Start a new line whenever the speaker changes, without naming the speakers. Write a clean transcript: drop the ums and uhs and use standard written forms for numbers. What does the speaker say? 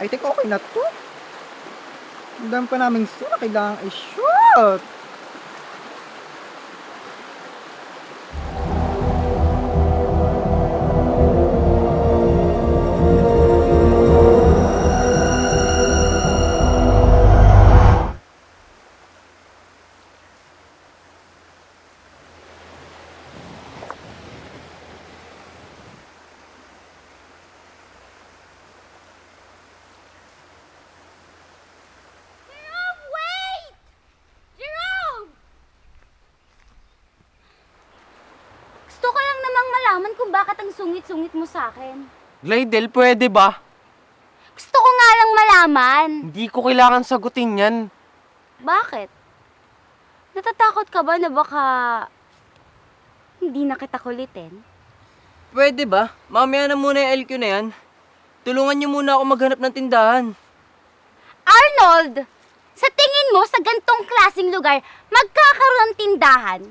I think okay na to. Ang dami pa naming sura, kailangan i-shoot.
Wait! Jerome! Gusto ko lang namang malaman kung bakit ang sungit-sungit mo sa akin.
Glidel, pwede ba?
Gusto ko nga lang malaman.
Hindi ko kailangan sagutin yan.
Bakit? Natatakot ka ba na baka hindi na kita kulitin?
Pwede ba? Mamaya na muna yung LQ na yan. Tulungan niyo muna ako maghanap ng tindahan.
Arnold! Sa tingin mo, sa gantong klaseng lugar, magkakaroon ng tindahan?